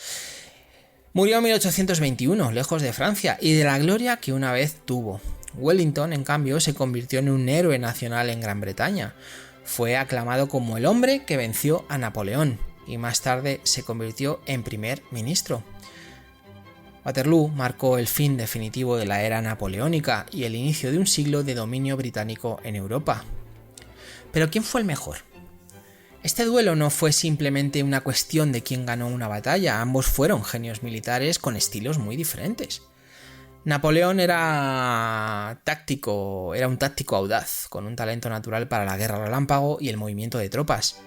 Murió en 1821, lejos de Francia y de la gloria que una vez tuvo. Wellington, en cambio, se convirtió en un héroe nacional en Gran Bretaña. Fue aclamado como el hombre que venció a Napoleón y más tarde se convirtió en primer ministro. Waterloo marcó el fin definitivo de la era napoleónica y el inicio de un siglo de dominio británico en Europa. ¿Pero quién fue el mejor? Este duelo no fue simplemente una cuestión de quién ganó una batalla, ambos fueron genios militares con estilos muy diferentes. Napoleón era un táctico audaz, con un talento natural para la guerra relámpago y el movimiento de tropas.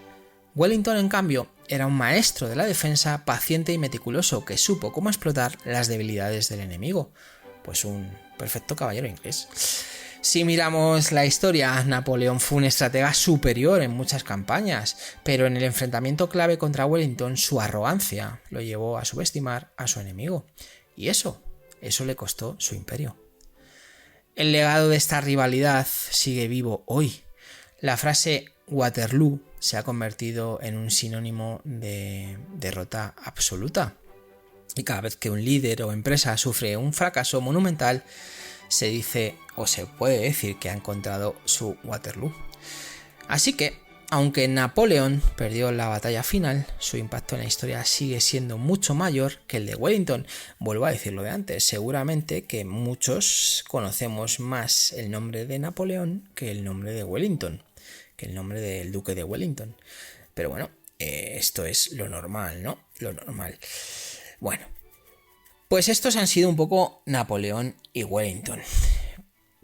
Wellington, en cambio, era un maestro de la defensa, paciente y meticuloso, que supo cómo explotar las debilidades del enemigo. Pues un perfecto caballero inglés. Si miramos la historia, Napoleón fue un estratega superior en muchas campañas, pero en el enfrentamiento clave contra Wellington, su arrogancia lo llevó a subestimar a su enemigo. Y eso le costó su imperio. El legado de esta rivalidad sigue vivo hoy. La frase Waterloo se ha convertido en un sinónimo de derrota absoluta. Y cada vez que un líder o empresa sufre un fracaso monumental, se dice o se puede decir que ha encontrado su Waterloo. Así que, aunque Napoleón perdió la batalla final, su impacto en la historia sigue siendo mucho mayor que el de Wellington. Vuelvo a decir lo de antes, seguramente que muchos conocemos más el nombre de Napoleón que el nombre de Wellington, que el nombre del duque de Wellington. Pero bueno, esto es lo normal, ¿no? Lo normal. Bueno, pues estos han sido un poco Napoleón y Wellington.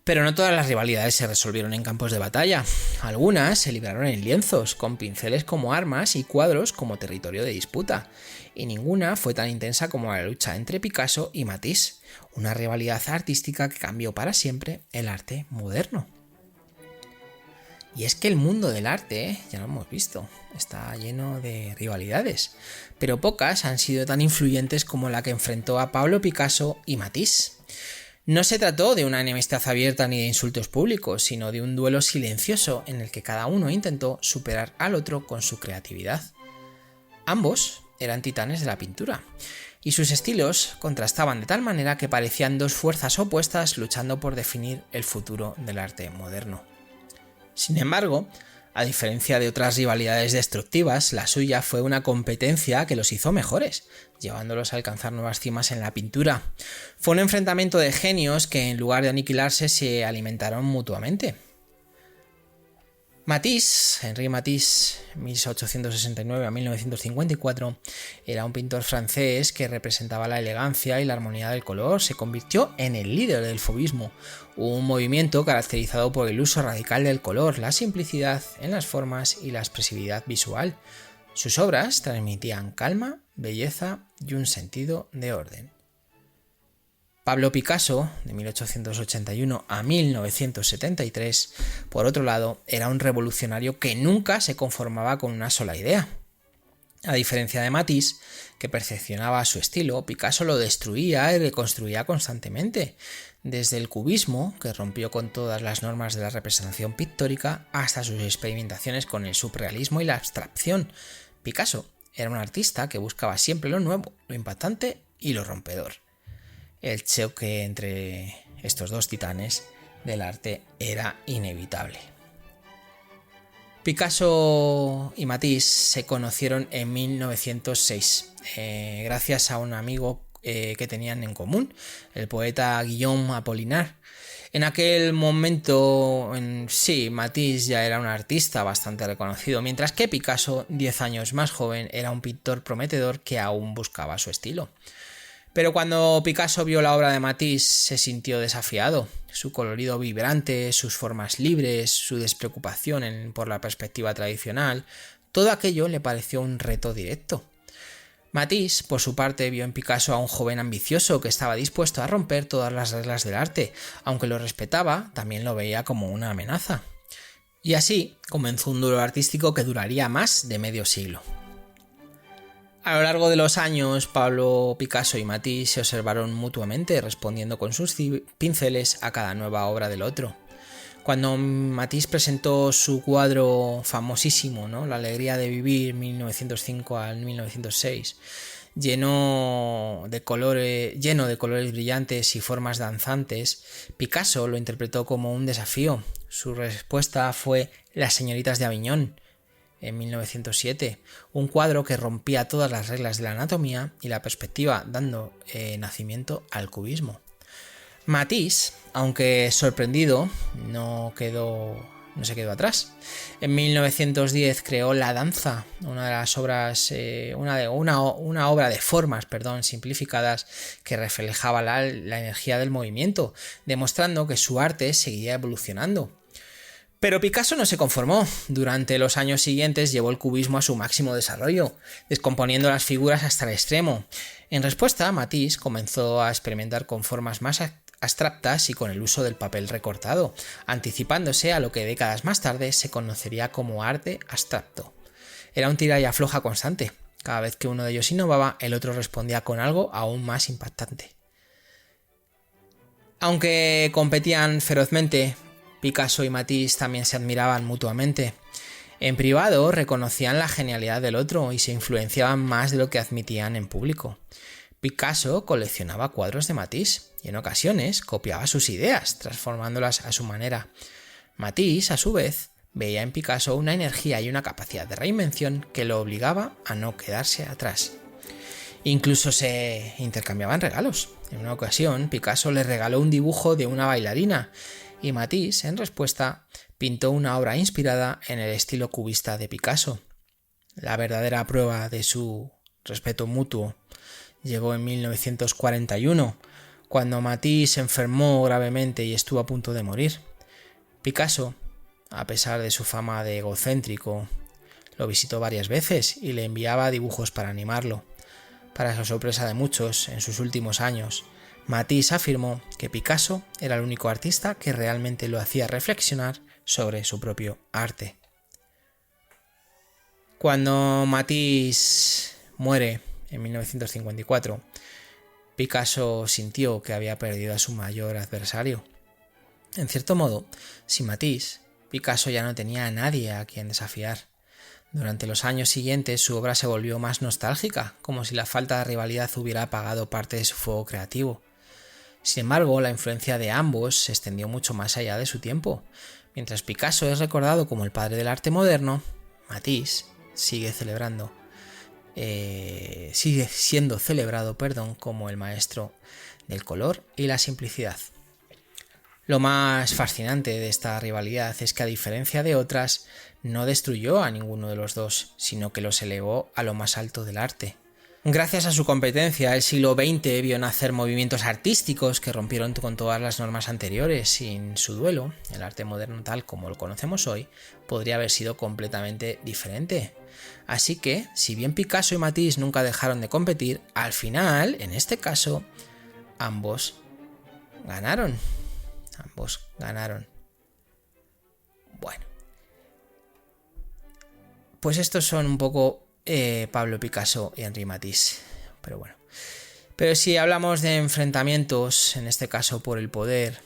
Pero no todas las rivalidades se resolvieron en campos de batalla. Algunas se libraron en lienzos, con pinceles como armas y cuadros como territorio de disputa. Y ninguna fue tan intensa como la lucha entre Picasso y Matisse, una rivalidad artística que cambió para siempre el arte moderno. Y es que el mundo del arte, ya lo hemos visto, está lleno de rivalidades, pero pocas han sido tan influyentes como la que enfrentó a Pablo Picasso y Matisse. No se trató de una enemistad abierta ni de insultos públicos, sino de un duelo silencioso en el que cada uno intentó superar al otro con su creatividad. Ambos eran titanes de la pintura, y sus estilos contrastaban de tal manera que parecían dos fuerzas opuestas luchando por definir el futuro del arte moderno. Sin embargo, a diferencia de otras rivalidades destructivas, la suya fue una competencia que los hizo mejores, llevándolos a alcanzar nuevas cimas en la pintura. Fue un enfrentamiento de genios que, en lugar de aniquilarse, se alimentaron mutuamente. Matisse, Henri Matisse, 1869 a 1954, era un pintor francés que representaba la elegancia y la armonía del color. Se convirtió en el líder del fauvismo, un movimiento caracterizado por el uso radical del color, la simplicidad en las formas y la expresividad visual. Sus obras transmitían calma, belleza y un sentido de orden. Pablo Picasso, de 1881 a 1973, por otro lado, era un revolucionario que nunca se conformaba con una sola idea. A diferencia de Matisse, que perfeccionaba su estilo, Picasso lo destruía y reconstruía constantemente, desde el cubismo, que rompió con todas las normas de la representación pictórica, hasta sus experimentaciones con el surrealismo y la abstracción. Picasso era un artista que buscaba siempre lo nuevo, lo impactante y lo rompedor. El choque entre estos dos titanes del arte era inevitable. Picasso y Matisse se conocieron en 1906, gracias a un amigo que tenían en común, el poeta Guillaume Apollinaire. En aquel momento, Matisse ya era un artista bastante reconocido, mientras que Picasso, 10 años más joven, era un pintor prometedor que aún buscaba su estilo. Pero cuando Picasso vio la obra de Matisse se sintió desafiado. Su colorido vibrante, sus formas libres, su despreocupación por la perspectiva tradicional, todo aquello le pareció un reto directo. Matisse, por su parte, vio en Picasso a un joven ambicioso que estaba dispuesto a romper todas las reglas del arte. Aunque lo respetaba, también lo veía como una amenaza. Y así comenzó un duelo artístico que duraría más de medio siglo. A lo largo de los años, Pablo Picasso y Matisse se observaron mutuamente, respondiendo con sus pinceles a cada nueva obra del otro. Cuando Matisse presentó su cuadro famosísimo, ¿no?, La alegría de vivir, 1905 al 1906, lleno de colores brillantes y formas danzantes, Picasso lo interpretó como un desafío. Su respuesta fue Las señoritas de Aviñón, en 1907, un cuadro que rompía todas las reglas de la anatomía y la perspectiva, dando nacimiento al cubismo. Matisse, aunque sorprendido, no se quedó atrás. En 1910 creó La danza, una de las obras, una obra de formas, simplificadas, que reflejaba la energía del movimiento, demostrando que su arte seguía evolucionando. Pero Picasso no se conformó. Durante los años siguientes llevó el cubismo a su máximo desarrollo, descomponiendo las figuras hasta el extremo. En respuesta, Matisse comenzó a experimentar con formas más abstractas y con el uso del papel recortado, anticipándose a lo que décadas más tarde se conocería como arte abstracto. Era un tira y afloja constante. Cada vez que uno de ellos innovaba, el otro respondía con algo aún más impactante. Aunque competían ferozmente, Picasso y Matisse también se admiraban mutuamente. En privado reconocían la genialidad del otro y se influenciaban más de lo que admitían en público. Picasso coleccionaba cuadros de Matisse y en ocasiones copiaba sus ideas, transformándolas a su manera. Matisse, a su vez, veía en Picasso una energía y una capacidad de reinvención que lo obligaba a no quedarse atrás. Incluso se intercambiaban regalos. En una ocasión, Picasso le regaló un dibujo de una bailarina y Matisse, en respuesta, pintó una obra inspirada en el estilo cubista de Picasso. La verdadera prueba de su respeto mutuo llegó en 1941, cuando Matisse se enfermó gravemente y estuvo a punto de morir. Picasso, a pesar de su fama de egocéntrico, lo visitó varias veces y le enviaba dibujos para animarlo. Para la sorpresa de muchos, en sus últimos años, Matisse afirmó que Picasso era el único artista que realmente lo hacía reflexionar sobre su propio arte. Cuando Matisse muere en 1954, Picasso sintió que había perdido a su mayor adversario. En cierto modo, sin Matisse, Picasso ya no tenía a nadie a quien desafiar. Durante los años siguientes su obra se volvió más nostálgica, como si la falta de rivalidad hubiera apagado parte de su fuego creativo. Sin embargo, la influencia de ambos se extendió mucho más allá de su tiempo. Mientras Picasso es recordado como el padre del arte moderno, Matisse sigue siendo celebrado como el maestro del color y la simplicidad. Lo más fascinante de esta rivalidad es que, a diferencia de otras, no destruyó a ninguno de los dos, sino que los elevó a lo más alto del arte. Gracias a su competencia, el siglo XX vio nacer movimientos artísticos que rompieron con todas las normas anteriores. Sin su duelo, el arte moderno tal como lo conocemos hoy podría haber sido completamente diferente. Así que, si bien Picasso y Matisse nunca dejaron de competir, al final, en este caso, ambos ganaron. Bueno, pues estos son un poco Pablo Picasso y Henri Matisse. Pero si hablamos de enfrentamientos, en este caso por el poder,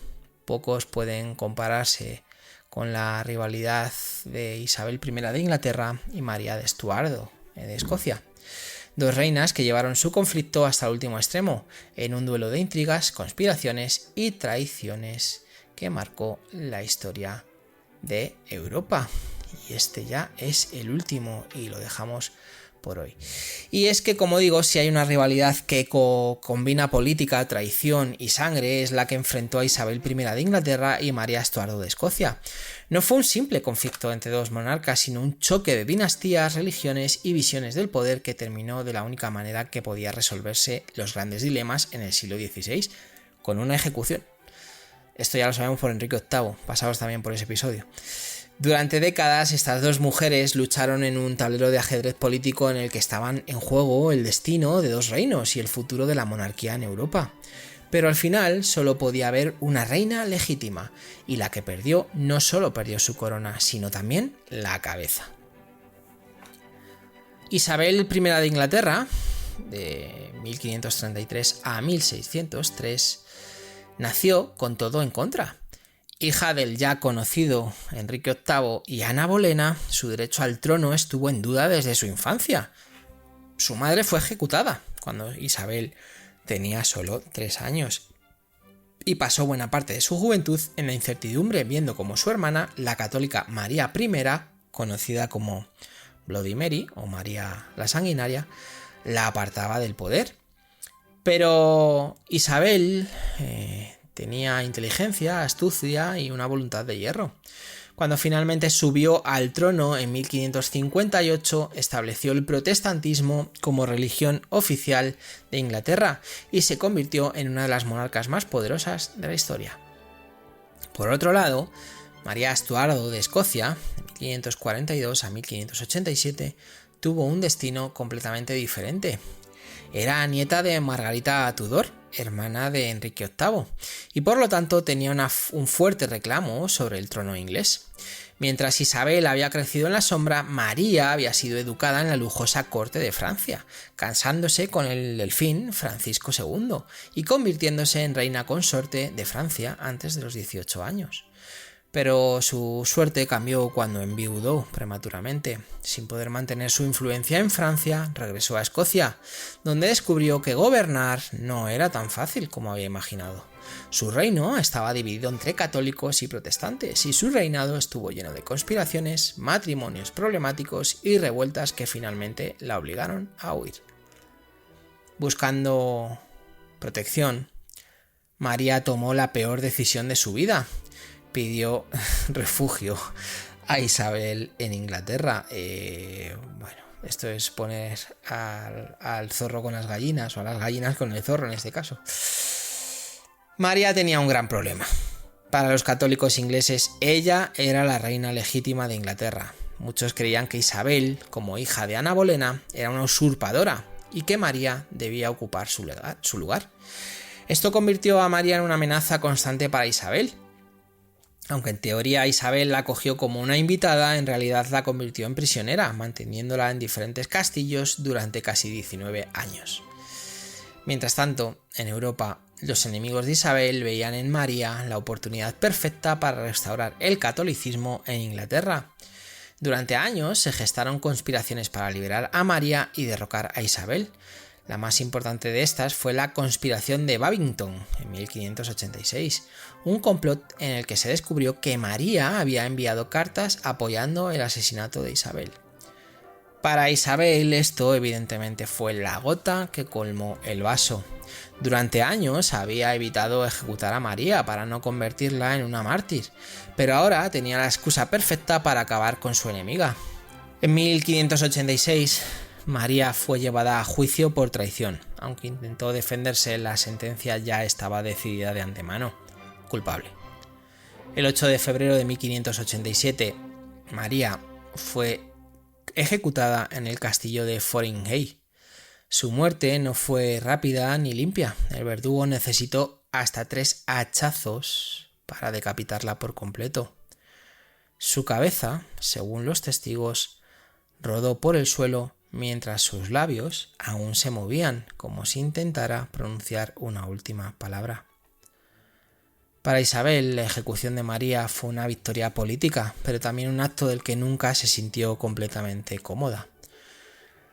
pocos pueden compararse con la rivalidad de Isabel I de Inglaterra y María de Estuardo de Escocia. Dos reinas que llevaron su conflicto hasta el último extremo, en un duelo de intrigas, conspiraciones y traiciones que marcó la historia de Europa. Y este ya es el último y lo dejamos por hoy. Y es que, como digo, si hay una rivalidad que combina política, traición y sangre, es la que enfrentó a Isabel I de Inglaterra y María Estuardo de Escocia. No fue un simple conflicto entre dos monarcas, sino un choque de dinastías, religiones y visiones del poder que terminó de la única manera que podía resolverse los grandes dilemas en el siglo XVI, con una ejecución. Esto ya lo sabemos por Enrique VIII, pasados también por ese episodio. Durante décadas, estas dos mujeres lucharon en un tablero de ajedrez político en el que estaban en juego el destino de dos reinos y el futuro de la monarquía en Europa. Pero al final solo podía haber una reina legítima, y la que perdió no solo perdió su corona, sino también la cabeza. Isabel I de Inglaterra, de 1533 a 1603, nació con todo en contra. Hija del ya conocido Enrique VIII y Ana Bolena, su derecho al trono estuvo en duda desde su infancia. Su madre fue ejecutada cuando Isabel tenía solo 3 años y pasó buena parte de su juventud en la incertidumbre, viendo como su hermana, la católica María I, conocida como Bloody Mary o María la Sanguinaria, la apartaba del poder. Pero Isabel tenía inteligencia, astucia y una voluntad de hierro. Cuando finalmente subió al trono en 1558, estableció el protestantismo como religión oficial de Inglaterra y se convirtió en una de las monarcas más poderosas de la historia. Por otro lado, María Estuardo de Escocia, de 1542 a 1587, tuvo un destino completamente diferente. Era nieta de Margarita Tudor, hermana de Enrique VIII, y por lo tanto tenía un fuerte reclamo sobre el trono inglés. Mientras Isabel había crecido en la sombra, María había sido educada en la lujosa corte de Francia, casándose con el delfín Francisco II y convirtiéndose en reina consorte de Francia antes de los 18 años. Pero su suerte cambió cuando enviudó prematuramente. Sin poder mantener su influencia en Francia, regresó a Escocia, donde descubrió que gobernar no era tan fácil como había imaginado. Su reino estaba dividido entre católicos y protestantes, y su reinado estuvo lleno de conspiraciones, matrimonios problemáticos y revueltas que finalmente la obligaron a huir. Buscando protección, María tomó la peor decisión de su vida. Pidió refugio a Isabel en Inglaterra. Esto es poner al zorro con las gallinas, o a las gallinas con el zorro en este caso. María tenía un gran problema. Para los católicos ingleses, ella era la reina legítima de Inglaterra. Muchos creían que Isabel, como hija de Ana Bolena, era una usurpadora y que María debía ocupar su lugar. Esto convirtió a María en una amenaza constante para Isabel. Aunque en teoría Isabel la acogió como una invitada, en realidad la convirtió en prisionera, manteniéndola en diferentes castillos durante casi 19 años. Mientras tanto, en Europa, los enemigos de Isabel veían en María la oportunidad perfecta para restaurar el catolicismo en Inglaterra. Durante años se gestaron conspiraciones para liberar a María y derrocar a Isabel. La más importante de estas fue la conspiración de Babington en 1586, un complot en el que se descubrió que María había enviado cartas apoyando el asesinato de Isabel. Para Isabel esto evidentemente fue la gota que colmó el vaso. Durante años había evitado ejecutar a María para no convertirla en una mártir, pero ahora tenía la excusa perfecta para acabar con su enemiga. En 1586, María fue llevada a juicio por traición. Aunque intentó defenderse, la sentencia ya estaba decidida de antemano. Culpable. El 8 de febrero de 1587, María fue ejecutada en el castillo de Foringhay. Su muerte no fue rápida ni limpia. El verdugo necesitó hasta 3 hachazos para decapitarla por completo. Su cabeza, según los testigos, rodó por el suelo mientras sus labios aún se movían, como si intentara pronunciar una última palabra. Para Isabel, la ejecución de María fue una victoria política, pero también un acto del que nunca se sintió completamente cómoda.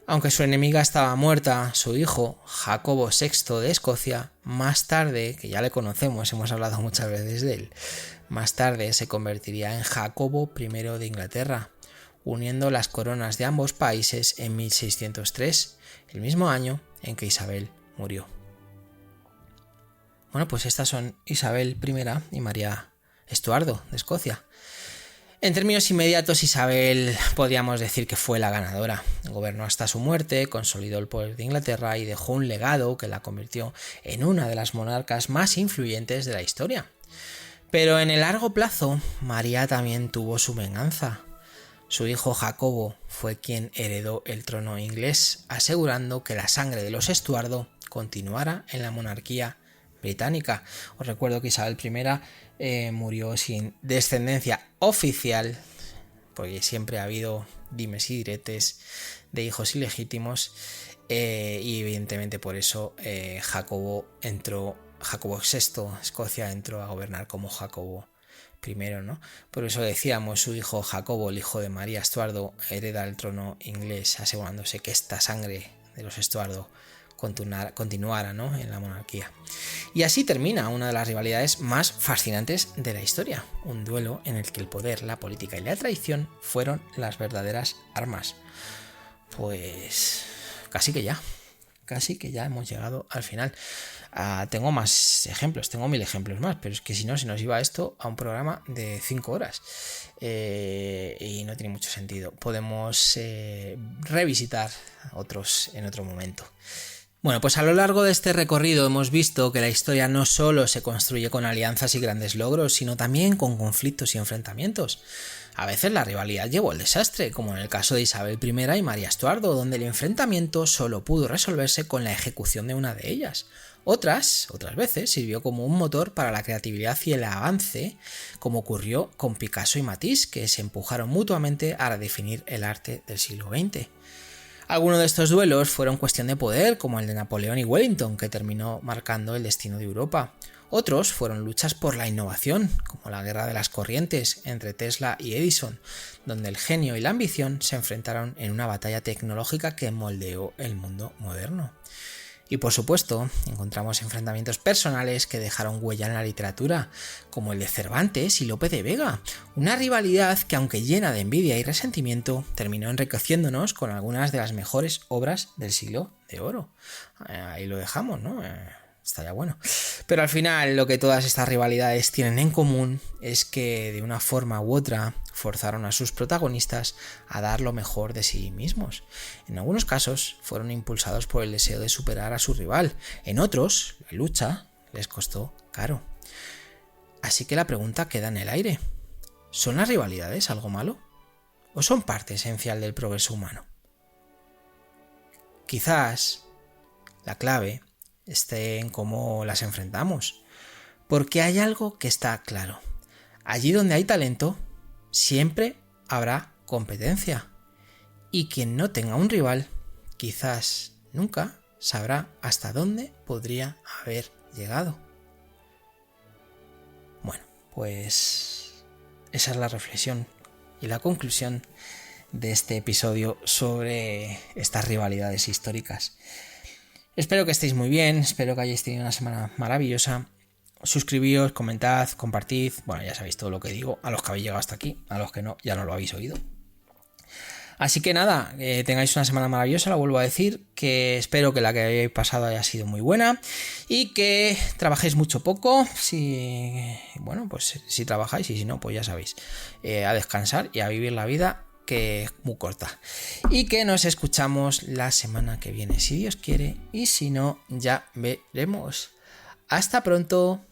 Aunque su enemiga estaba muerta, su hijo, Jacobo VI de Escocia, más tarde, que ya le conocemos, hemos hablado muchas veces de él, más tarde se convertiría en Jacobo I de Inglaterra, uniendo las coronas de ambos países en 1603, el mismo año en que Isabel murió. Bueno, pues estas son Isabel I y María Estuardo de Escocia. En términos inmediatos, Isabel podríamos decir que fue la ganadora. Gobernó hasta su muerte, consolidó el poder de Inglaterra y dejó un legado que la convirtió en una de las monarcas más influyentes de la historia. Pero en el largo plazo, María también tuvo su venganza. Su hijo Jacobo fue quien heredó el trono inglés, asegurando que la sangre de los Estuardo continuara en la monarquía británica. Os recuerdo que Isabel I murió sin descendencia oficial, porque siempre ha habido dimes y diretes de hijos ilegítimos, y evidentemente por eso Jacobo VI, Escocia, entró a gobernar como Jacobo I, ¿no? Por eso decíamos, su hijo Jacobo, el hijo de María Estuardo, hereda el trono inglés, asegurándose que esta sangre de los Estuardo continuara, ¿no?, en la monarquía. Y así termina una de las rivalidades más fascinantes de la historia, un duelo en el que el poder, la política y la traición fueron las verdaderas armas. Pues casi que ya hemos llegado al final. Tengo más ejemplos, tengo 1000 ejemplos más, pero es que si no se nos iba esto a un programa de 5 horas y no tiene mucho sentido. Podemos revisitar otros en otro momento. Bueno, pues a lo largo de este recorrido hemos visto que la historia no solo se construye con alianzas y grandes logros, sino también con conflictos y enfrentamientos. A veces la rivalidad llevó al desastre, como en el caso de Isabel I y María Estuardo, donde el enfrentamiento solo pudo resolverse con la ejecución de una de ellas. Otras veces sirvió como un motor para la creatividad y el avance, como ocurrió con Picasso y Matisse, que se empujaron mutuamente a redefinir el arte del siglo XX. Algunos de estos duelos fueron cuestión de poder, como el de Napoleón y Wellington, que terminó marcando el destino de Europa. Otros fueron luchas por la innovación, como la guerra de las corrientes entre Tesla y Edison, donde el genio y la ambición se enfrentaron en una batalla tecnológica que moldeó el mundo moderno. Y por supuesto, encontramos enfrentamientos personales que dejaron huella en la literatura, como el de Cervantes y Lope de Vega, una rivalidad que, aunque llena de envidia y resentimiento, terminó enriqueciéndonos con algunas de las mejores obras del siglo de oro. Ahí lo dejamos, ¿no? Está ya bueno. Pero al final, lo que todas estas rivalidades tienen en común es que, de una forma u otra, forzaron a sus protagonistas a dar lo mejor de sí mismos. En algunos casos fueron impulsados por el deseo de superar a su rival, en otros la lucha les costó caro. Así que la pregunta queda en el aire: ¿son las rivalidades algo malo? ¿O son parte esencial del progreso humano? Quizás la clave esté en cómo las enfrentamos, porque hay algo que está claro. Allí donde hay talento, siempre habrá competencia. Y quien no tenga un rival, quizás nunca sabrá hasta dónde podría haber llegado. Bueno, pues esa es la reflexión y la conclusión de este episodio sobre estas rivalidades históricas. Espero que estéis muy bien, espero que hayáis tenido una semana maravillosa. Suscribíos, comentad, compartid, bueno, ya sabéis todo lo que digo, a los que habéis llegado hasta aquí, a los que no, ya no lo habéis oído. Así que nada, tengáis una semana maravillosa, lo vuelvo a decir, que espero que la que hayáis pasado haya sido muy buena y que trabajéis mucho poco, si trabajáis, y si no, pues ya sabéis, a descansar y a vivir la vida, que es muy corta. Y que nos escuchamos la semana que viene, si Dios quiere, y si no, ya veremos. Hasta pronto.